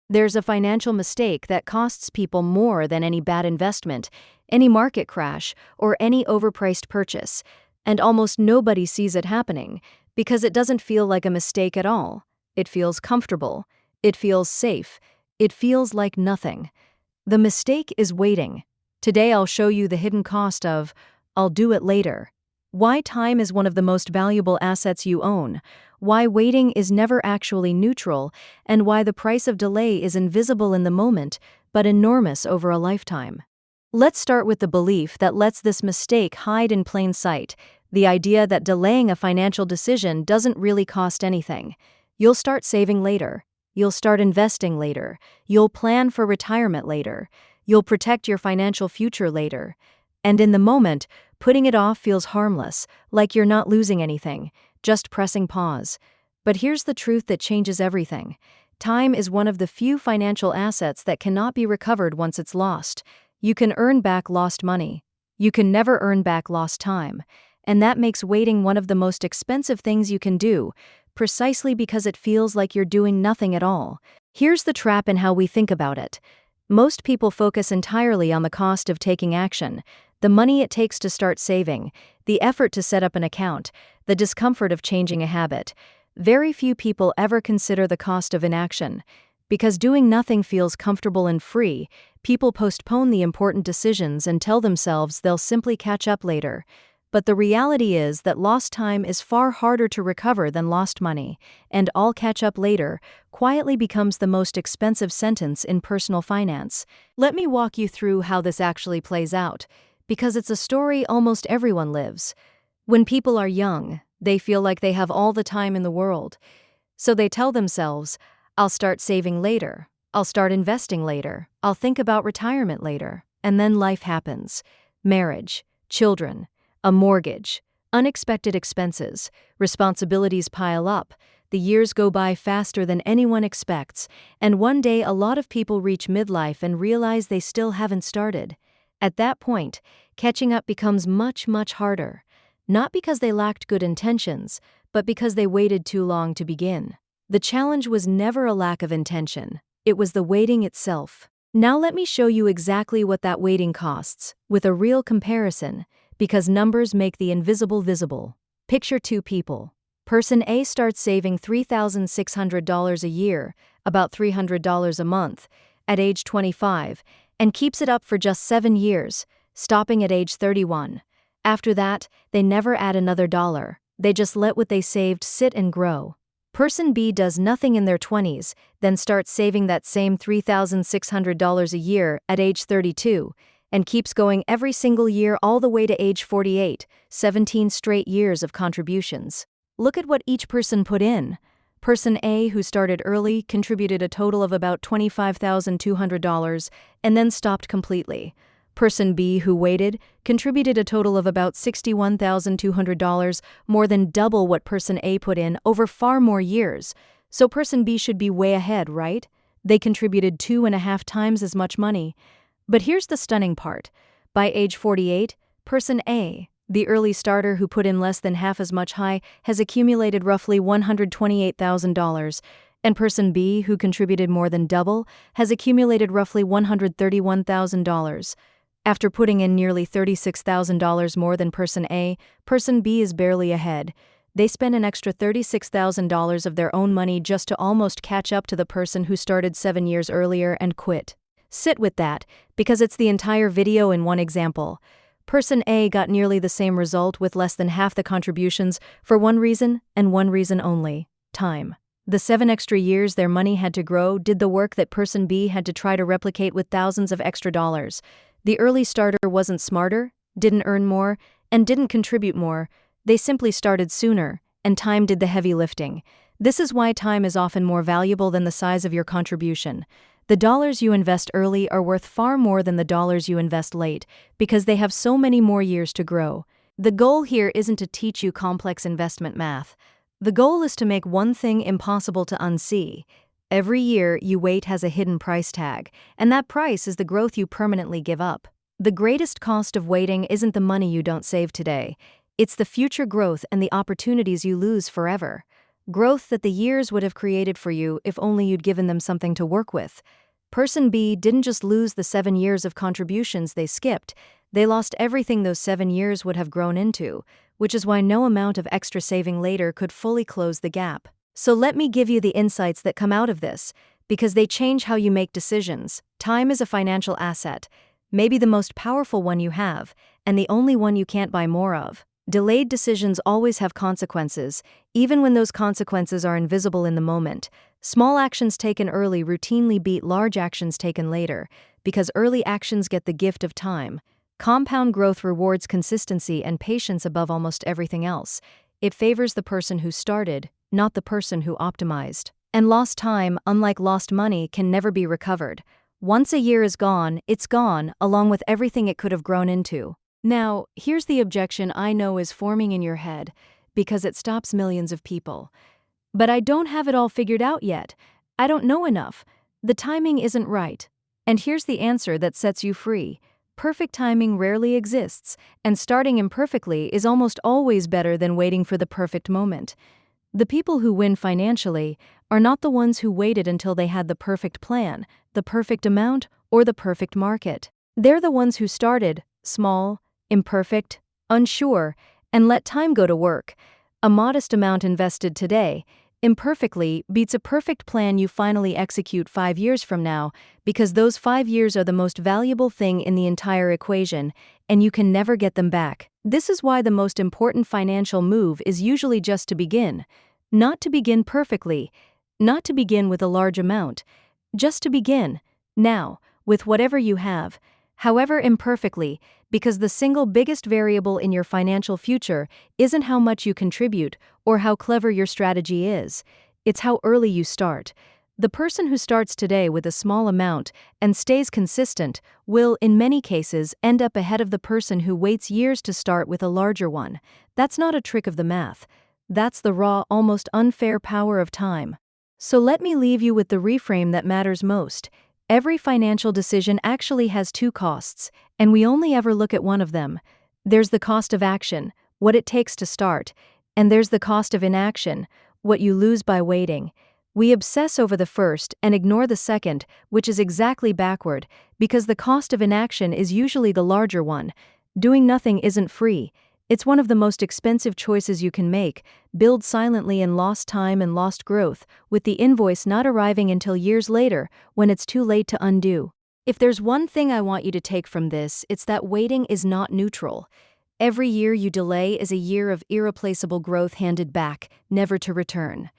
There's a financial mistake that costs people more than any bad investment, any market crash, or any overpriced purchase, and almost nobody sees it happening because it doesn't feel like a mistake at all. It feels comfortable. It feels safe. It feels like nothing. The mistake is waiting. Today I'll show you the hidden cost of, "I'll do it later." Why time is one of the most valuable assets you own, why waiting is never actually neutral, and why the price of delay is invisible in the moment, but enormous over a lifetime. Let's start with the belief that lets this mistake hide in plain sight, the idea that delaying a financial decision doesn't really cost anything. You'll start saving later. You'll start investing later. You'll plan for retirement later. You'll protect your financial future later. And in the moment, putting it off feels harmless, like you're not losing anything, just pressing pause. But here's the truth that changes everything. Time is one of the few financial assets that cannot be recovered once it's lost. You can earn back lost money. You can never earn back lost time. And that makes waiting one of the most expensive things you can do, precisely because it feels like you're doing nothing at all. Here's the trap in how we think about it. Most people focus entirely on the cost of taking action, the money it takes to start saving, the effort to set up an account, the discomfort of changing a habit. Very few people ever consider the cost of inaction. Because doing nothing feels comfortable and free, people postpone the important decisions and tell themselves they'll simply catch up later. But the reality is that lost time is far harder to recover than lost money, and "I'll catch up later" quietly becomes the most expensive sentence in personal finance. Let me walk you through how this actually plays out, because it's a story almost everyone lives. When people are young, they feel like they have all the time in the world. So they tell themselves, "I'll start saving later. I'll start investing later. I'll think about retirement later." And then life happens. Marriage, children, a mortgage, unexpected expenses, responsibilities pile up, the years go by faster than anyone expects, and one day a lot of people reach midlife and realize they still haven't started. At that point, catching up becomes much, much harder. Not because they lacked good intentions, but because they waited too long to begin. The challenge was never a lack of intention, it was the waiting itself. Now let me show you exactly what that waiting costs, with a real comparison, because numbers make the invisible visible. Picture two people. Person A starts saving $3,600 a year, about $300 a month, at age 25, and keeps it up for just 7 years, stopping at age 31. After that, they never add another dollar. They just let what they saved sit and grow. Person B does nothing in their 20s, then starts saving that same $3,600 a year at age 32, and keeps going every single year all the way to age 48, 17 straight years of contributions. Look at what each person put in. Person A, who started early, contributed a total of about $25,200 and then stopped completely. Person B, who waited, contributed a total of about $61,200, more than double what Person A put in over far more years. So Person B should be way ahead, right? They contributed 2.5 times as much money. But here's the stunning part. By age 48, Person A, the early starter who put in less than half as much has accumulated roughly $128,000, and Person B, who contributed more than double, has accumulated roughly $131,000. After putting in nearly $36,000 more than Person A, Person B is barely ahead. They spent an extra $36,000 of their own money just to almost catch up to the person who started 7 years earlier and quit. Sit with that, because it's the entire video in one example. Person A got nearly the same result with less than half the contributions for one reason and one reason only: time. The 7 extra years their money had to grow did the work that Person B had to try to replicate with thousands of extra dollars. The early starter wasn't smarter, didn't earn more, and didn't contribute more. They simply started sooner, and time did the heavy lifting. This is why time is often more valuable than the size of your contribution. The dollars you invest early are worth far more than the dollars you invest late, because they have so many more years to grow. The goal here isn't to teach you complex investment math. The goal is to make one thing impossible to unsee. Every year you wait has a hidden price tag, and that price is the growth you permanently give up. The greatest cost of waiting isn't the money you don't save today. It's the future growth and the opportunities you lose forever. growth that the years would have created for you if only you'd given them something to work with. Person B didn't just lose the 7 years of contributions they skipped, they lost everything those 7 years would have grown into, which is why no amount of extra saving later could fully close the gap. So let me give you the insights that come out of this, because they change how you make decisions. Time is a financial asset, maybe the most powerful one you have, and the only one you can't buy more of. Delayed decisions always have consequences, even when those consequences are invisible in the moment. Small actions taken early routinely beat large actions taken later, because early actions get the gift of time. Compound growth rewards consistency and patience above almost everything else. It favors the person who started, not the person who optimized. And lost time, unlike lost money, can never be recovered. Once a year is gone, it's gone, along with everything it could have grown into. Now, here's the objection I know is forming in your head, because it stops millions of people. But I don't have it all figured out yet. I don't know enough. The timing isn't right. And here's the answer that sets you free. Perfect timing rarely exists, and starting imperfectly is almost always better than waiting for the perfect moment. The people who win financially are not the ones who waited until they had the perfect plan, the perfect amount, or the perfect market. They're the ones who started small, imperfect, unsure, and let time go to work. A modest amount invested today, imperfectly, beats a perfect plan you finally execute 5 years from now, because those 5 years are the most valuable thing in the entire equation, and you can never get them back. This is why the most important financial move is usually just to begin. Not to begin perfectly, not to begin with a large amount, just to begin, now, with whatever you have, however imperfectly, because the single biggest variable in your financial future isn't how much you contribute or how clever your strategy is. It's how early you start. The person who starts today with a small amount and stays consistent will, in many cases, end up ahead of the person who waits years to start with a larger one. That's not a trick of the math. That's the raw, almost unfair power of time. So let me leave you with the reframe that matters most. Every financial decision actually has two costs, and we only ever look at one of them. There's the cost of action, what it takes to start, and there's the cost of inaction, what you lose by waiting. We obsess over the first and ignore the second, which is exactly backward, because the cost of inaction is usually the larger one. Doing nothing isn't free. It's one of the most expensive choices you can make, build silently in lost time and lost growth, with the invoice not arriving until years later, when it's too late to undo. If there's one thing I want you to take from this, it's that waiting is not neutral. Every year you delay is a year of irreplaceable growth handed back, never to return.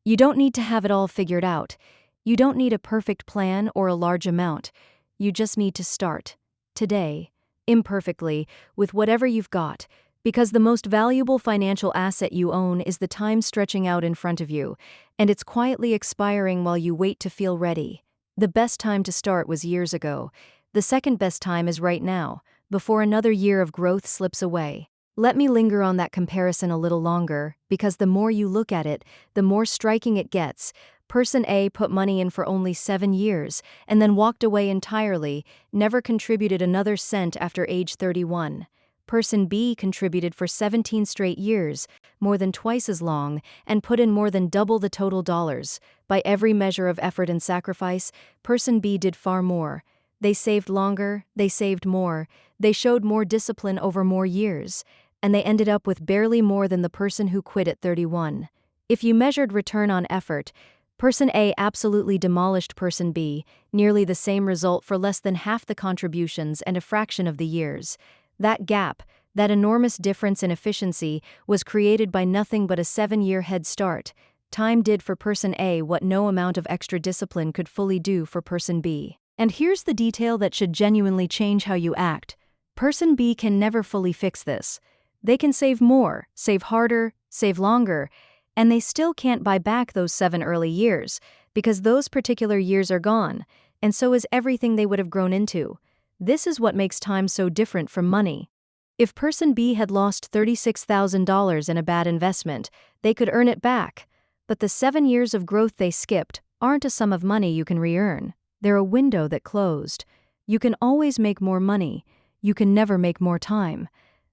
You don't need to have it all figured out. You don't need a perfect plan or a large amount. You just need to start. Today, imperfectly, with whatever you've got. Because the most valuable financial asset you own is the time stretching out in front of you, and it's quietly expiring while you wait to feel ready. The best time to start was years ago. The second best time is right now, before another year of growth slips away. Let me linger on that comparison a little longer, because the more you look at it, the more striking it gets. Person A put money in for only 7 years, and then walked away entirely, never contributed another cent after age 31. Person B contributed for 17 straight years, more than twice as long, and put in more than double the total dollars. By every measure of effort and sacrifice, Person B did far more. They saved longer, they saved more, they showed more discipline over more years, and they ended up with barely more than the person who quit at 31. If you measured return on effort, Person A absolutely demolished Person B, nearly the same result for less than half the contributions and a fraction of the years. That gap, that enormous difference in efficiency, was created by nothing but a 7-year head start. Time did for Person A what no amount of extra discipline could fully do for Person B. And here's the detail that should genuinely change how you act. Person B can never fully fix this. They can save more, save harder, save longer, and they still can't buy back those 7 early years, because those particular years are gone, and so is everything they would have grown into. This is what makes time so different from money. If Person B had lost $36,000 in a bad investment, they could earn it back. But the 7 years of growth they skipped aren't a sum of money you can re-earn. They're a window that closed. You can always make more money. You can never make more time.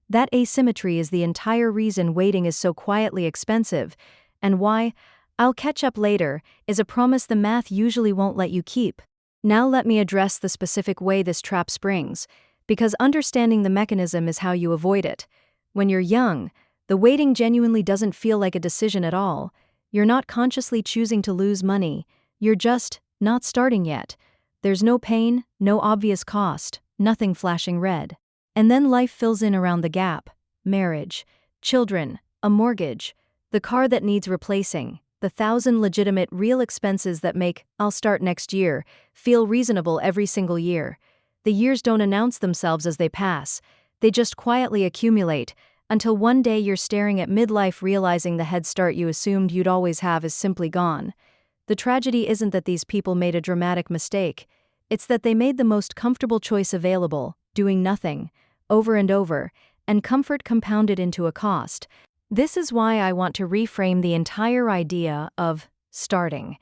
That asymmetry is the entire reason waiting is so quietly expensive, And why "I'll catch up later" is a promise the math usually won't let you keep. Now let me address the specific way this trap springs, because understanding the mechanism is how you avoid it. When you're young, the waiting genuinely doesn't feel like a decision at all. You're not consciously choosing to lose money, you're just not starting yet. There's no pain, no obvious cost, nothing flashing red. And then life fills in around the gap: marriage, children, a mortgage, the car that needs replacing, the 1,000 legitimate real expenses that make "I'll start next year" feel reasonable every single year. The years don't announce themselves as they pass, they just quietly accumulate, until one day you're staring at midlife realizing the head start you assumed you'd always have is simply gone. The tragedy isn't that these people made a dramatic mistake, it's that they made the most comfortable choice available, doing nothing, over and over, and comfort compounded into a cost. This is why I want to reframe the entire idea of starting.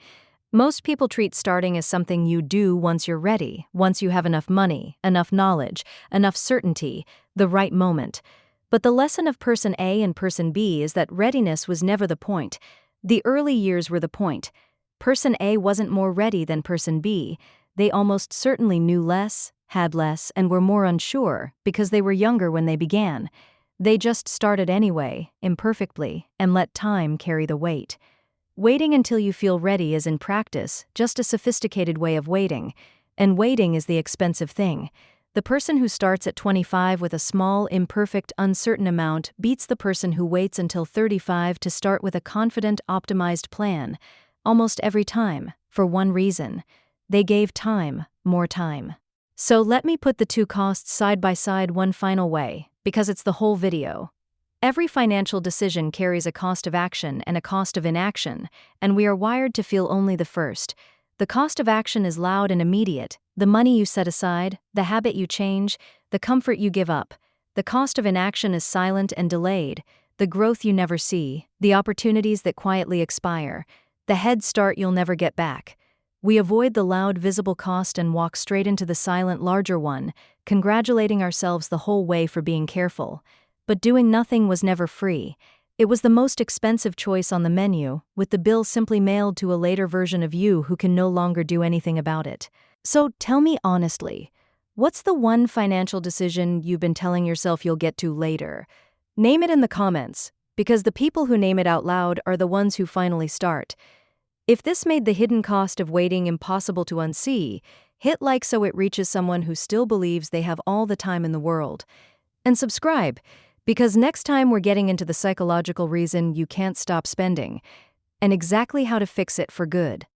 Most people treat starting as something you do once you're ready, once you have enough money, enough knowledge, enough certainty, the right moment. But the lesson of person A and person B is that readiness was never the point. The early years were the point. Person A wasn't more ready than person B. They almost certainly knew less, had less, and were more unsure because they were younger when they began. They just started anyway, imperfectly, and let time carry the weight. Waiting until you feel ready is in practice just a sophisticated way of waiting, and waiting is the expensive thing. The person who starts at 25 with a small, imperfect, uncertain amount beats the person who waits until 35 to start with a confident, optimized plan, almost every time, for one reason: they gave time, more time. So let me put the two costs side by side one final way, because it's the whole video. Every financial decision carries a cost of action and a cost of inaction, and we are wired to feel only the first. The cost of action is loud and immediate: the money you set aside, the habit you change, the comfort you give up. The cost of inaction is silent and delayed: the growth you never see, the opportunities that quietly expire, the head start you'll never get back. We avoid the loud, visible cost and walk straight into the silent, larger one, congratulating ourselves the whole way for being careful. But doing nothing was never free. It was the most expensive choice on the menu, with the bill simply mailed to a later version of you who can no longer do anything about it. So tell me honestly, what's the one financial decision you've been telling yourself you'll get to later? Name it in the comments, because the people who name it out loud are the ones who finally start. If this made the hidden cost of waiting impossible to unsee, hit like so it reaches someone who still believes they have all the time in the world. And subscribe, because next time we're getting into the psychological reason you can't stop spending, and exactly how to fix it for good.